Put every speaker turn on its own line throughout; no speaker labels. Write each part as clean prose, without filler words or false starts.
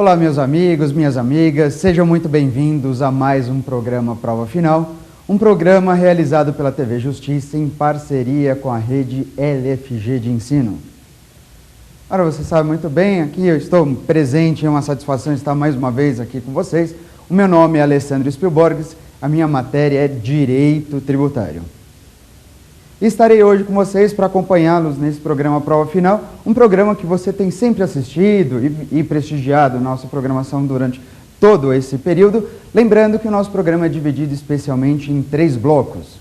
Olá, meus amigos, minhas amigas, sejam muito bem-vindos a mais um programa Prova Final, um programa realizado pela TV Justiça em parceria com a rede LFG de ensino. Ora, você sabe muito bem, aqui eu estou presente, é uma satisfação estar mais uma vez aqui com vocês. O meu nome é Alessandro Spielborges, a minha matéria é Direito Tributário. Estarei hoje com vocês para acompanhá-los nesse programa Prova Final, um programa que você tem sempre assistido e prestigiado nossa programação durante todo esse período, lembrando que o nosso programa é dividido especialmente em 3 blocos.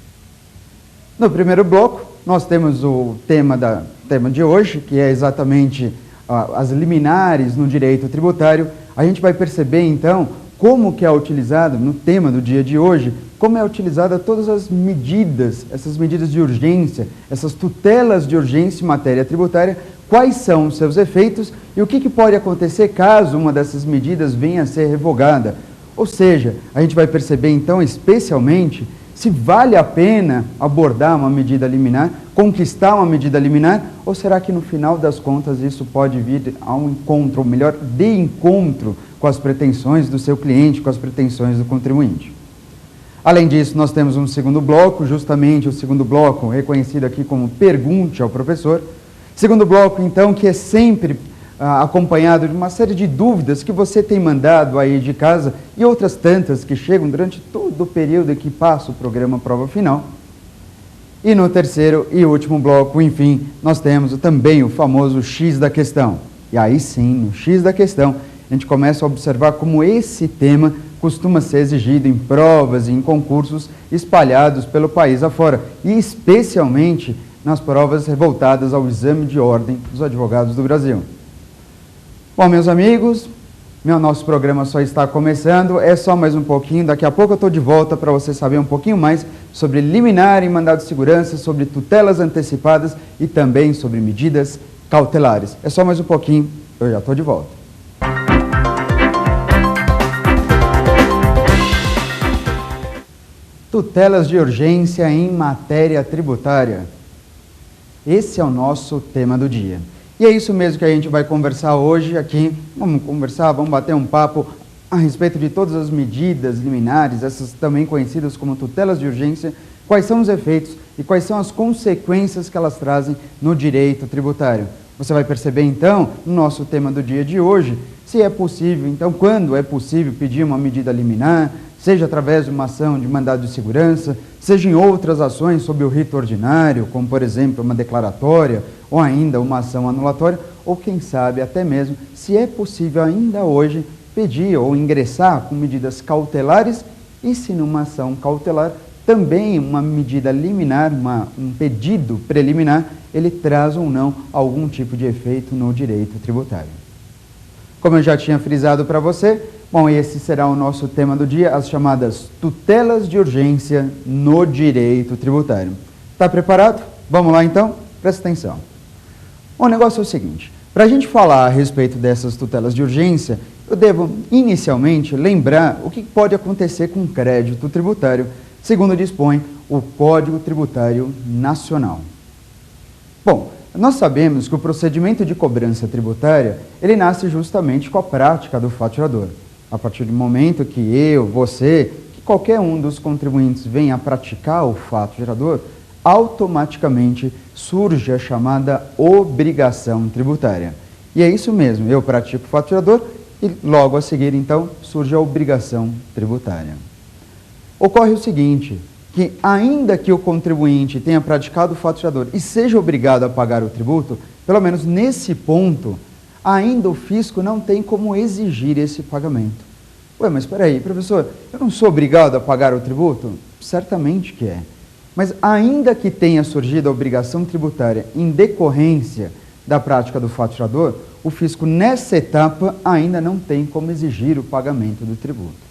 No primeiro bloco, nós temos o tema de hoje, que é exatamente as liminares no direito tributário. A gente vai perceber, então, como que é utilizado, no tema do dia de hoje, como é utilizada todas as medidas, essas medidas de urgência, essas tutelas de urgência em matéria tributária, quais são os seus efeitos e o que pode acontecer caso uma dessas medidas venha a ser revogada. Ou seja, a gente vai perceber então, especialmente, se vale a pena abordar uma medida liminar, conquistar uma medida liminar, ou será que no final das contas isso pode vir a um encontro, ou melhor, de encontro com as pretensões do seu cliente, com as pretensões do contribuinte. Além disso, nós temos um segundo bloco, justamente o segundo bloco reconhecido aqui como Pergunte ao Professor. Segundo bloco, então, que é sempre acompanhado de uma série de dúvidas que você tem mandado aí de casa e outras tantas que chegam durante todo o período em que passa o programa Prova Final. E no terceiro e último bloco, enfim, nós temos também o famoso X da questão. E aí sim, no X da questão, a gente começa a observar como esse tema costuma ser exigido em provas e em concursos espalhados pelo país afora, e especialmente nas provas voltadas ao exame de ordem dos advogados do Brasil. Bom, meus amigos, nosso programa só está começando, é só mais um pouquinho, daqui a pouco eu estou de volta para você saber um pouquinho mais sobre liminar e mandado de segurança, sobre tutelas antecipadas e também sobre medidas cautelares. É só mais um pouquinho, eu já estou de volta. Tutelas de urgência em matéria tributária. Esse é o nosso tema do dia. E é isso mesmo que a gente vai conversar hoje aqui. Vamos conversar, vamos bater um papo a respeito de todas as medidas liminares, essas também conhecidas como tutelas de urgência, quais são os efeitos e quais são as consequências que elas trazem no direito tributário. Você vai perceber então, no nosso tema do dia de hoje, se é possível, então quando é possível pedir uma medida liminar, seja através de uma ação de mandado de segurança, seja em outras ações sob o rito ordinário, como por exemplo uma declaratória, ou ainda uma ação anulatória, ou quem sabe até mesmo se é possível ainda hoje pedir ou ingressar com medidas cautelares e se numa ação cautelar também uma medida liminar, um pedido preliminar, ele traz ou não algum tipo de efeito no direito tributário. Como eu já tinha frisado para você, bom, esse será o nosso tema do dia, as chamadas tutelas de urgência no direito tributário. Está preparado? Vamos lá então? Presta atenção. O negócio é o seguinte, para a gente falar a respeito dessas tutelas de urgência, eu devo inicialmente lembrar o que pode acontecer com crédito tributário, segundo dispõe o Código Tributário Nacional. Bom, nós sabemos que o procedimento de cobrança tributária, ele nasce justamente com a prática do faturador. A partir do momento que eu, você, que qualquer um dos contribuintes venha a praticar o fato gerador, automaticamente surge a chamada obrigação tributária. E é isso mesmo, eu pratico o fato gerador e logo a seguir, então, surge a obrigação tributária. Ocorre o seguinte, que ainda que o contribuinte tenha praticado o fato gerador e seja obrigado a pagar o tributo, pelo menos nesse ponto, ainda o fisco não tem como exigir esse pagamento. Ué, mas espera aí, professor, eu não sou obrigado a pagar o tributo? Certamente que é. Mas ainda que tenha surgido a obrigação tributária em decorrência da prática do fato gerador, o fisco nessa etapa ainda não tem como exigir o pagamento do tributo.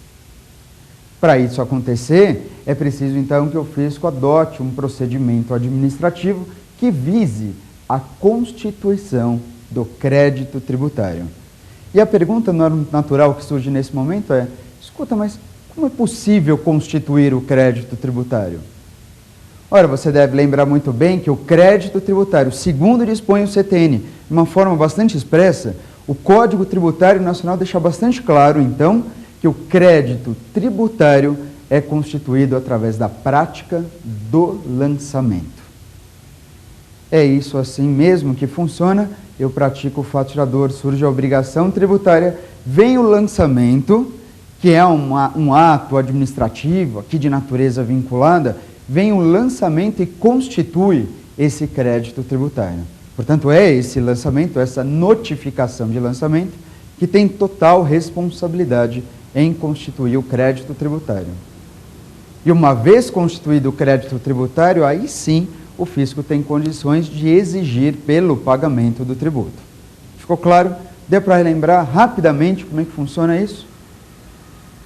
Para isso acontecer, é preciso então que o fisco adote um procedimento administrativo que vise a constituição do crédito tributário. E a pergunta natural que surge nesse momento é, escuta, mas como é possível constituir o crédito tributário? Ora, você deve lembrar muito bem que o crédito tributário, segundo dispõe o CTN, de uma forma bastante expressa, O Código Tributário Nacional deixa bastante claro, então, que o crédito tributário é constituído através da prática do lançamento. É isso assim mesmo que funciona. Eu pratico o fato gerador, surge a obrigação tributária, vem o lançamento, que é um ato administrativo, aqui de natureza vinculada, vem o lançamento e constitui esse crédito tributário. Portanto, é esse lançamento, essa notificação de lançamento, que tem total responsabilidade em constituir o crédito tributário. E uma vez constituído o crédito tributário, aí sim o fisco tem condições de exigir pelo pagamento do tributo. Ficou claro? Deu para relembrar rapidamente como é que funciona isso?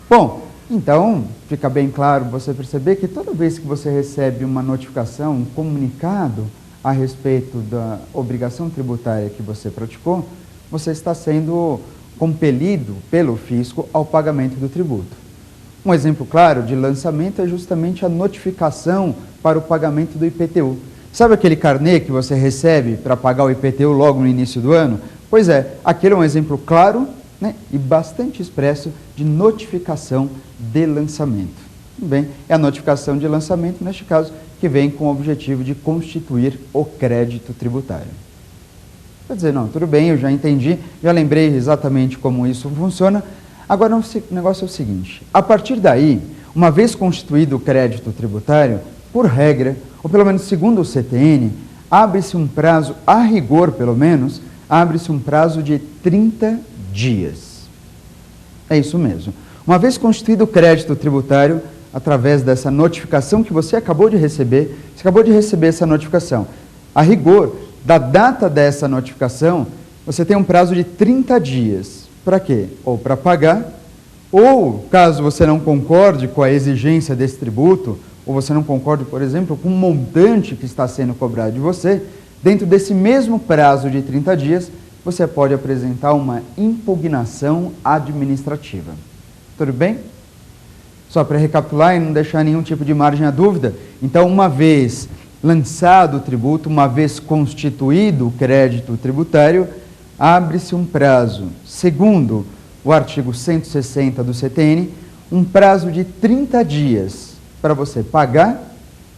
Bom, então fica bem claro você perceber que toda vez que você recebe uma notificação, um comunicado a respeito da obrigação tributária que você praticou, você está sendo compelido pelo fisco ao pagamento do tributo. Um exemplo claro de lançamento é justamente a notificação para o pagamento do IPTU. Sabe aquele carnê que você recebe para pagar o IPTU logo no início do ano? Pois é, aquele é um exemplo claro, né, e bastante expresso de notificação de lançamento. Bem, é a notificação de lançamento, neste caso, que vem com o objetivo de constituir o crédito tributário. Quer dizer, não, tudo bem, eu já entendi, já lembrei exatamente como isso funciona. Agora, o negócio é o seguinte, a partir daí, uma vez constituído o crédito tributário, por regra, ou pelo menos segundo o CTN, abre-se um prazo, a rigor pelo menos, abre-se um prazo de 30 dias. É isso mesmo. Uma vez constituído o crédito tributário, através dessa notificação que você acabou de receber, você acabou de receber essa notificação. A rigor, da data dessa notificação, você tem um prazo de 30 dias. Para quê? Ou para pagar, ou caso você não concorde com a exigência desse tributo, ou você não concorde, por exemplo, com o montante que está sendo cobrado de você, dentro desse mesmo prazo de 30 dias, você pode apresentar uma impugnação administrativa. Tudo bem? Só para recapitular e não deixar nenhum tipo de margem à dúvida, então, uma vez lançado o tributo, uma vez constituído o crédito tributário, abre-se um prazo, segundo o artigo 160 do CTN, um prazo de 30 dias para você pagar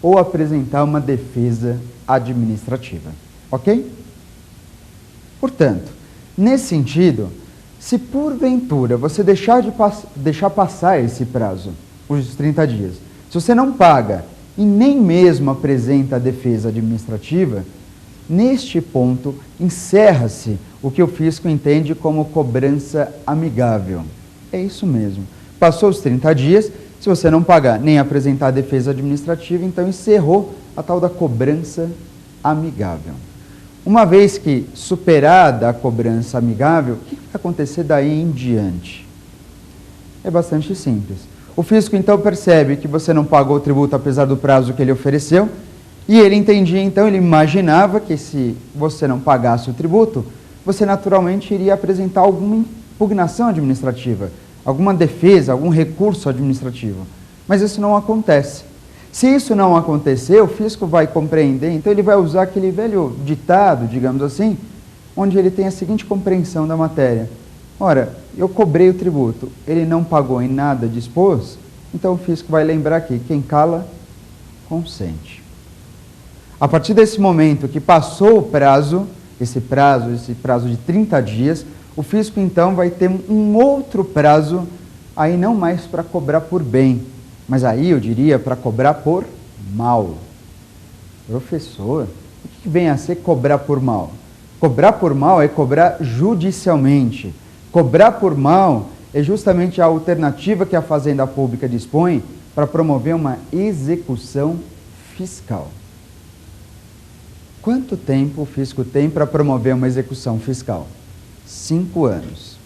ou apresentar uma defesa administrativa. Ok? Portanto, nesse sentido, se porventura você deixar passar esse prazo, os 30 dias, se você não paga e nem mesmo apresenta a defesa administrativa, neste ponto encerra-se o que o fisco entende como cobrança amigável. É isso mesmo. Passou os 30 dias, se você não pagar nem apresentar a defesa administrativa, então encerrou a tal da cobrança amigável. Uma vez que superada a cobrança amigável, o que vai acontecer daí em diante? É bastante simples. O fisco então percebe que você não pagou o tributo apesar do prazo que ele ofereceu, e ele entendia, então, ele imaginava que se você não pagasse o tributo, você naturalmente iria apresentar alguma impugnação administrativa, alguma defesa, algum recurso administrativo. Mas isso não acontece. Se isso não acontecer, o fisco vai compreender, então ele vai usar aquele velho ditado, digamos assim, onde ele tem a seguinte compreensão da matéria. Ora, eu cobrei o tributo, ele não pagou em nada dispôs, então o fisco vai lembrar que quem cala, consente. A partir desse momento que passou o prazo, esse prazo de 30 dias, o fisco então vai ter um outro prazo, aí não mais para cobrar por bem, mas aí eu diria para cobrar por mal. Professor, o que vem a ser cobrar por mal? Cobrar por mal é cobrar judicialmente. Cobrar por mal é justamente a alternativa que a Fazenda Pública dispõe para promover uma execução fiscal. Quanto tempo o fisco tem para promover uma execução fiscal? 5 anos.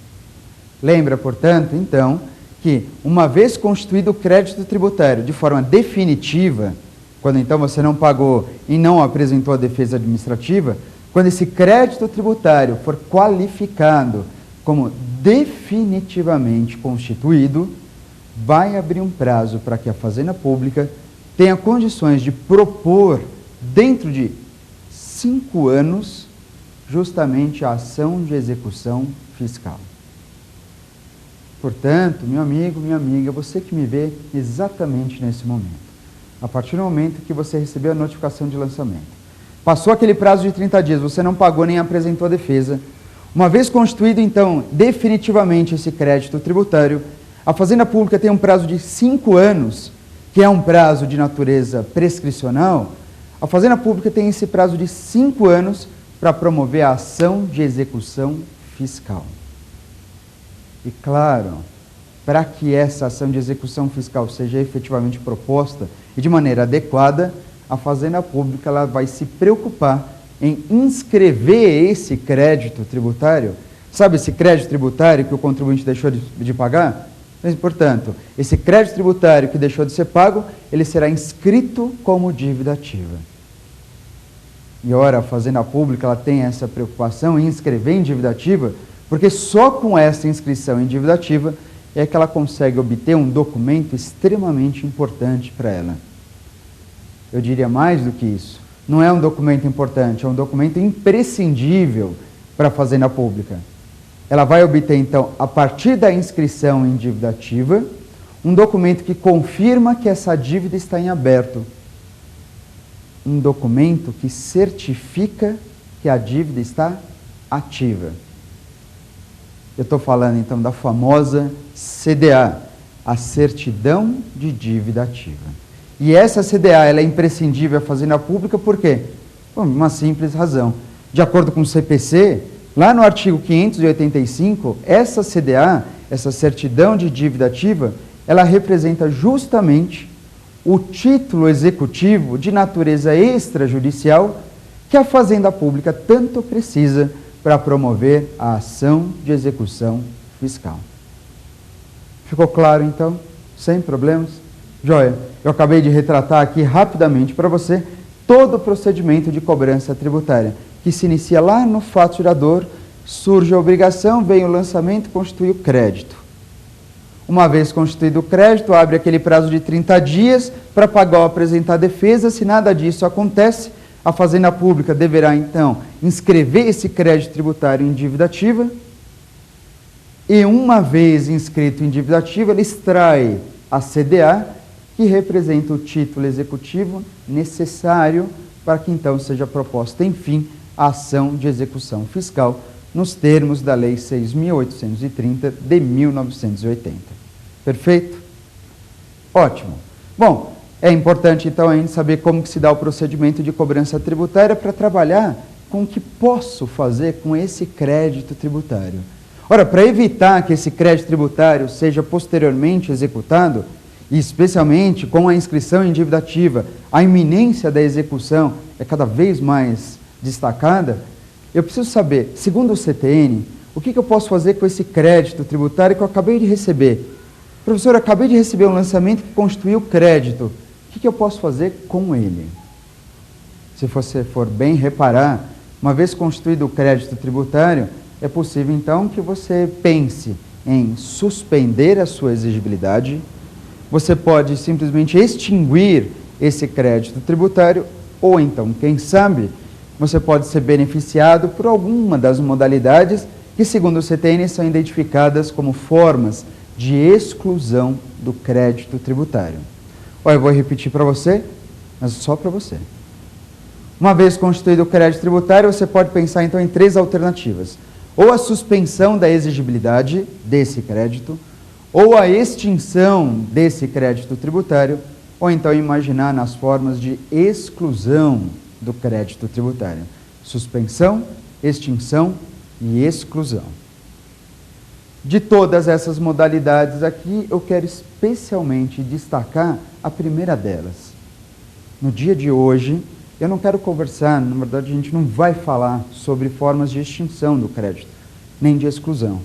Lembra, portanto, então, que uma vez constituído o crédito tributário de forma definitiva, quando então você não pagou e não apresentou a defesa administrativa, quando esse crédito tributário for qualificado como definitivamente constituído, vai abrir um prazo para que a Fazenda Pública tenha condições de propor, dentro de 5 anos, justamente a ação de execução fiscal. Portanto, meu amigo, minha amiga, você que me vê exatamente nesse momento, a partir do momento que você recebeu a notificação de lançamento, passou aquele prazo de 30 dias, você não pagou nem apresentou a defesa, uma vez constituído, então, definitivamente esse crédito tributário, a Fazenda Pública tem um prazo de 5 anos, que é um prazo de natureza prescricional. A Fazenda Pública tem esse prazo de 5 anos para promover a ação de execução fiscal. E claro, para que essa ação de execução fiscal seja efetivamente proposta e de maneira adequada, a Fazenda Pública ela vai se preocupar em inscrever esse crédito tributário. Sabe esse crédito tributário que o contribuinte deixou de pagar? Mas, portanto, esse crédito tributário que deixou de ser pago, ele será inscrito como dívida ativa. E ora, a Fazenda Pública ela tem essa preocupação em inscrever em dívida ativa, porque só com essa inscrição em dívida ativa é que ela consegue obter um documento extremamente importante para ela. Eu diria mais do que isso. Não é um documento importante, é um documento imprescindível para a Fazenda Pública. Ela vai obter, então, a partir da inscrição em dívida ativa, um documento que confirma que essa dívida está em aberto. Um documento que certifica que a dívida está ativa. Eu estou falando, então, da famosa CDA, a Certidão de Dívida Ativa. E essa CDA ela é imprescindível à Fazenda Pública por quê? Por uma simples razão. De acordo com o CPC, lá no artigo 585, essa CDA, essa Certidão de Dívida Ativa, ela representa justamente o título executivo de natureza extrajudicial que a Fazenda Pública tanto precisa para promover a ação de execução fiscal. Ficou claro, então? Sem problemas? Joia, eu acabei de retratar aqui rapidamente para você todo o procedimento de cobrança tributária, que se inicia lá no fato gerador, surge a obrigação, vem o lançamento, constitui o crédito. Uma vez constituído o crédito, abre aquele prazo de 30 dias para pagar ou apresentar a defesa. Se nada disso acontece, a Fazenda Pública deverá, então, inscrever esse crédito tributário em dívida ativa e, uma vez inscrito em dívida ativa, ele extrai a CDA, que representa o título executivo necessário para que, então, seja proposta, enfim, a ação de execução fiscal nos termos da Lei 6.830 de 1980. Perfeito? Ótimo. Bom, é importante, então, a gente saber como que se dá o procedimento de cobrança tributária para trabalhar com o que posso fazer com esse crédito tributário. Ora, para evitar que esse crédito tributário seja posteriormente executado, e especialmente com a inscrição em dívida ativa, a iminência da execução é cada vez mais destacada, eu preciso saber, segundo o CTN, o que eu posso fazer com esse crédito tributário que eu acabei de receber. Professor, eu acabei de receber um lançamento que constituiu o crédito. O que eu posso fazer com ele? Se você for bem reparar, uma vez constituído o crédito tributário, é possível então que você pense em suspender a sua exigibilidade. Você pode simplesmente extinguir esse crédito tributário ou então, quem sabe, você pode ser beneficiado por alguma das modalidades que, segundo o CTN, são identificadas como formas de exclusão do crédito tributário. Olha, eu vou repetir para você, mas só para você. Uma vez constituído o crédito tributário, você pode pensar então em 3 alternativas. Ou a suspensão da exigibilidade desse crédito, ou a extinção desse crédito tributário, ou então imaginar nas formas de exclusão do crédito tributário. Suspensão, extinção e exclusão. De todas essas modalidades aqui, eu quero especialmente destacar a primeira delas. No dia de hoje, eu não quero conversar, na verdade a gente não vai falar sobre formas de extinção do crédito, nem de exclusão.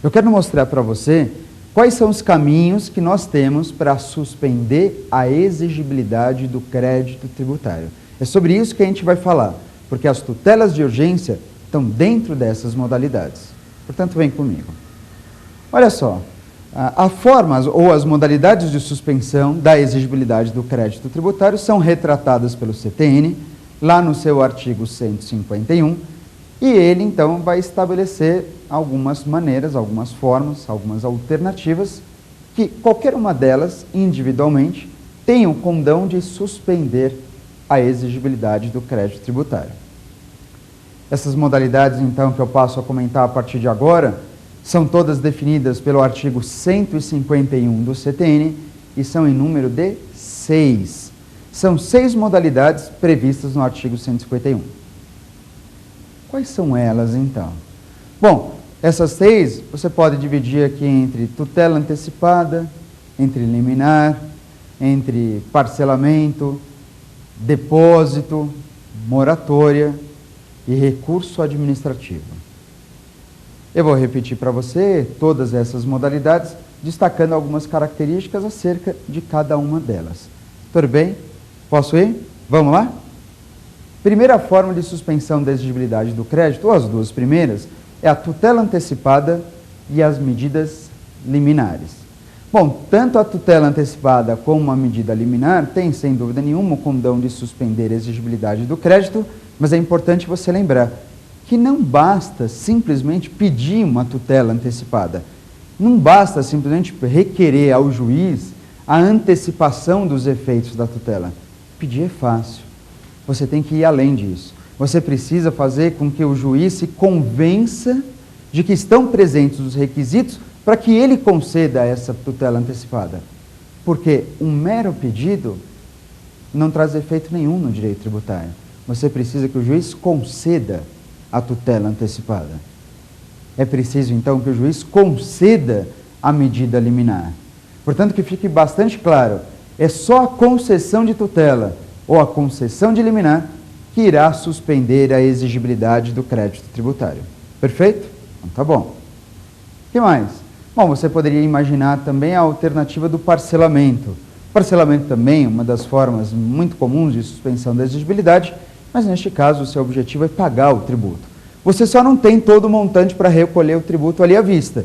Eu quero mostrar para você quais são os caminhos que nós temos para suspender a exigibilidade do crédito tributário. É sobre isso que a gente vai falar, porque as tutelas de urgência estão dentro dessas modalidades. Portanto, vem comigo. Olha só, as formas ou as modalidades de suspensão da exigibilidade do crédito tributário são retratadas pelo CTN, lá no seu artigo 151, E ele, então, vai estabelecer algumas maneiras, algumas formas, algumas alternativas, que qualquer uma delas, individualmente, tem o condão de suspender a exigibilidade do crédito tributário. Essas modalidades, então, que eu passo a comentar a partir de agora, são todas definidas pelo artigo 151 do CTN e são em número de 6. São 6 modalidades previstas no artigo 151. Quais são elas, então? Bom, essas 6 você pode dividir aqui entre tutela antecipada, entre liminar, entre parcelamento, depósito, moratória e recurso administrativo. Eu vou repetir para você todas essas modalidades, destacando algumas características acerca de cada uma delas. Tudo bem? Posso ir? Vamos lá? Primeira forma de suspensão da exigibilidade do crédito, ou as duas primeiras, é a tutela antecipada e as medidas liminares. Bom, tanto a tutela antecipada como a medida liminar têm, sem dúvida nenhuma, o condão de suspender a exigibilidade do crédito, mas é importante você lembrar que não basta simplesmente pedir uma tutela antecipada. Não basta simplesmente requerer ao juiz a antecipação dos efeitos da tutela. Pedir é fácil. Você tem que ir além disso. Você precisa fazer com que o juiz se convença de que estão presentes os requisitos para que ele conceda essa tutela antecipada. Porque um mero pedido não traz efeito nenhum no direito tributário. Você precisa que o juiz conceda a tutela antecipada. É preciso, então, que o juiz conceda a medida liminar. Portanto, que fique bastante claro, é só a concessão de tutela ou a concessão de liminar que irá suspender a exigibilidade do crédito tributário. Perfeito? Então, tá bom. O que mais? Bom, você poderia imaginar também a alternativa do parcelamento. Parcelamento também é uma das formas muito comuns de suspensão da exigibilidade, mas neste caso o seu objetivo é pagar o tributo. Você só não tem todo o montante para recolher o tributo ali à vista.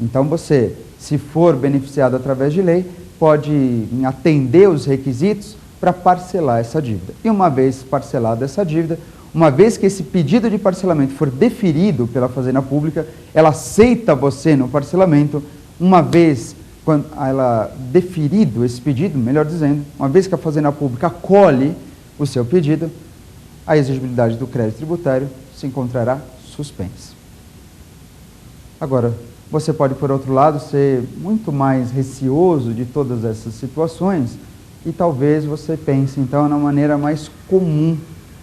Então você, se for beneficiado através de lei, pode atender os requisitos para parcelar essa dívida. E uma vez parcelada essa dívida, uma vez que esse pedido de parcelamento for deferido pela Fazenda Pública, ela aceita você no parcelamento. Uma vez quando ela deferido esse pedido, melhor dizendo, uma vez que a Fazenda Pública acolhe o seu pedido, a exigibilidade do crédito tributário se encontrará suspensa. Agora, você pode, por outro lado, ser muito mais receoso de todas essas situações e talvez você pense, então, na maneira mais comum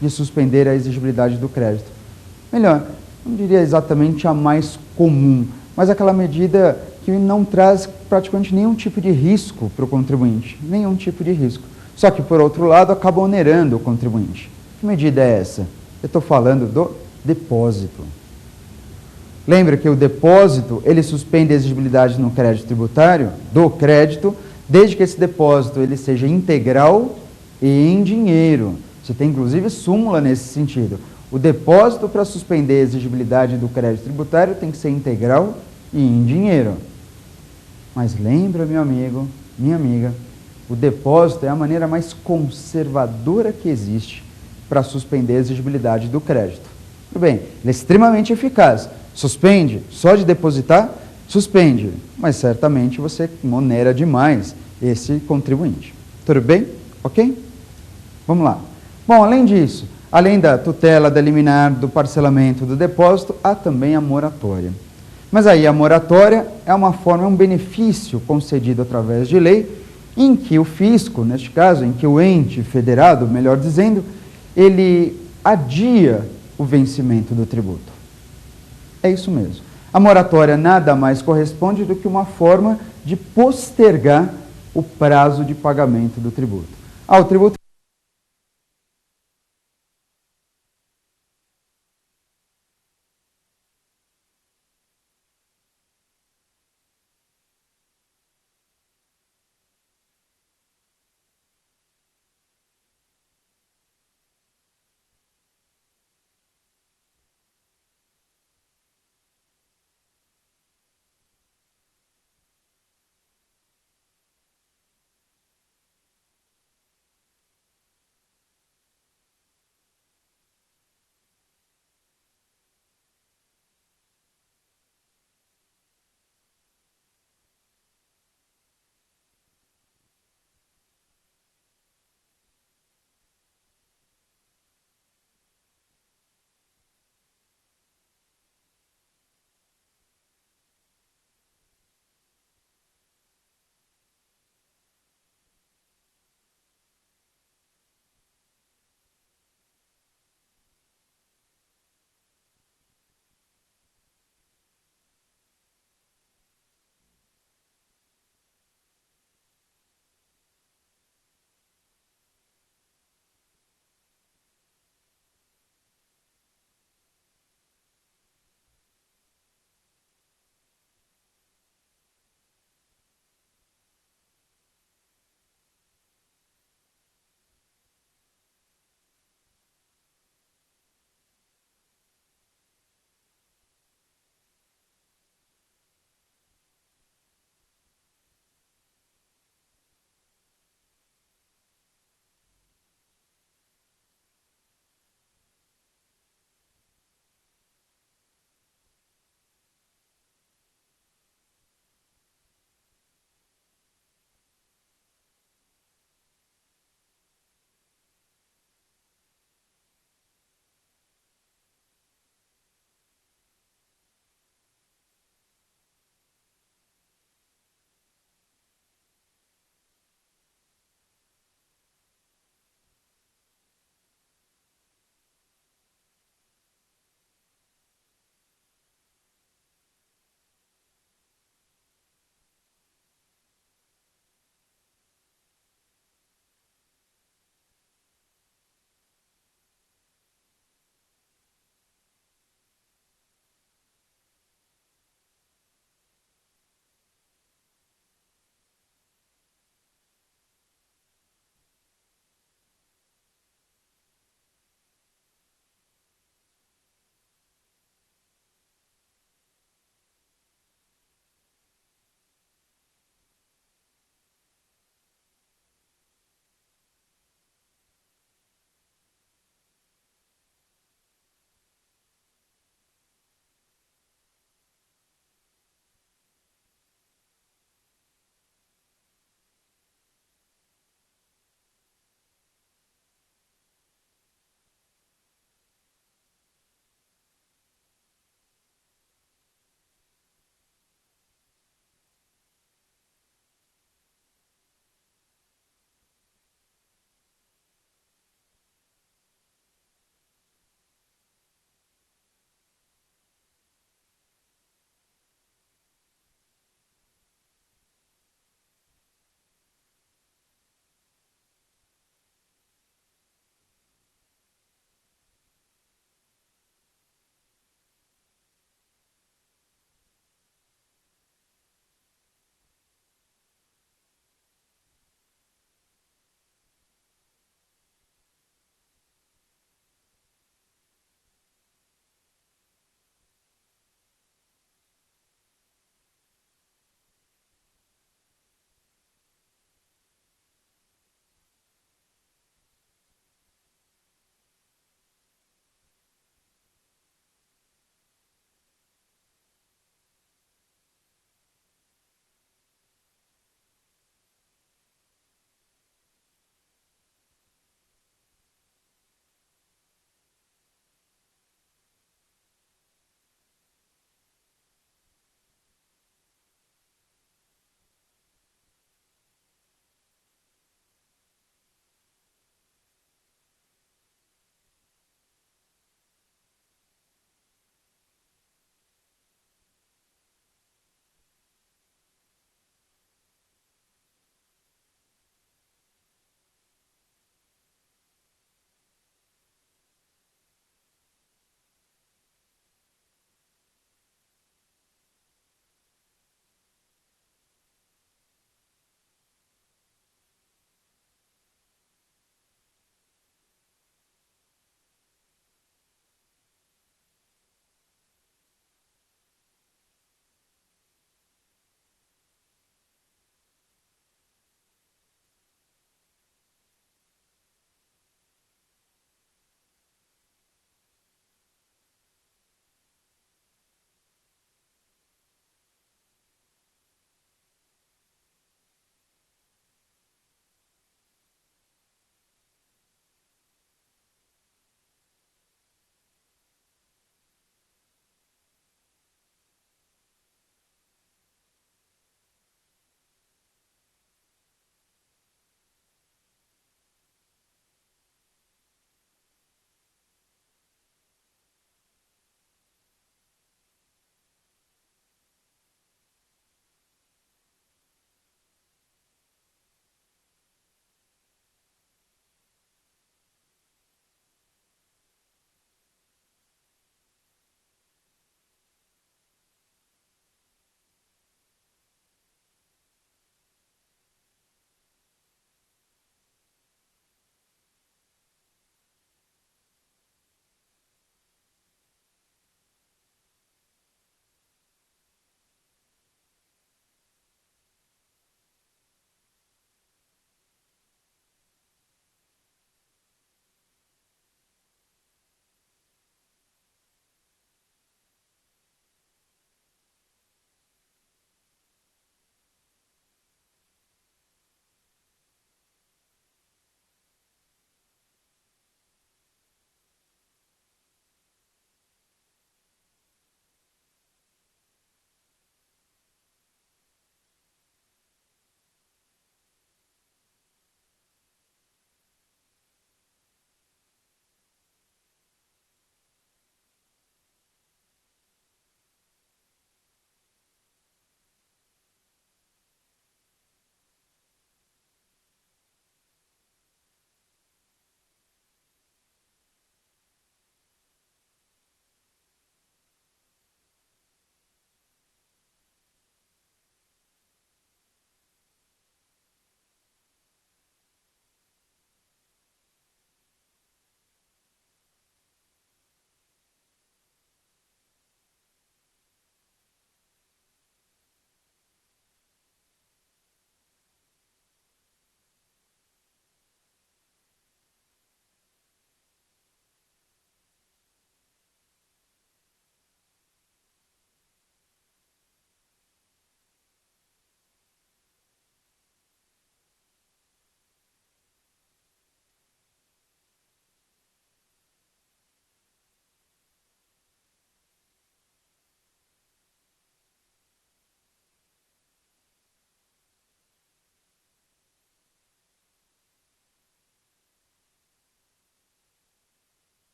de suspender a exigibilidade do crédito. Melhor, não diria exatamente a mais comum, mas aquela medida que não traz praticamente nenhum tipo de risco para o contribuinte, nenhum tipo de risco. Só que, por outro lado, acaba onerando o contribuinte. Que medida é essa? Eu estou falando do depósito. Lembra que o depósito, ele suspende a exigibilidade no crédito tributário, do crédito, desde que esse depósito ele seja integral e em dinheiro. Você tem, inclusive, súmula nesse sentido. O depósito para suspender a exigibilidade do crédito tributário tem que ser integral e em dinheiro. Mas lembra, meu amigo, minha amiga, o depósito é a maneira mais conservadora que existe para suspender a exigibilidade do crédito. Tudo bem, ele é extremamente eficaz. Suspende, só de depositar, suspende. Mas certamente você onera demais esse contribuinte. Tudo bem? Ok? Vamos lá. Bom, além disso, além da tutela, da liminar, do parcelamento, do depósito, há também a moratória. Mas aí a moratória é uma forma, é um benefício concedido através de lei, em que o fisco, neste caso, em que o ente federado, melhor dizendo, ele adia o vencimento do tributo. É isso mesmo. A moratória nada mais corresponde do que uma forma de postergar o prazo de pagamento do tributo. O tributo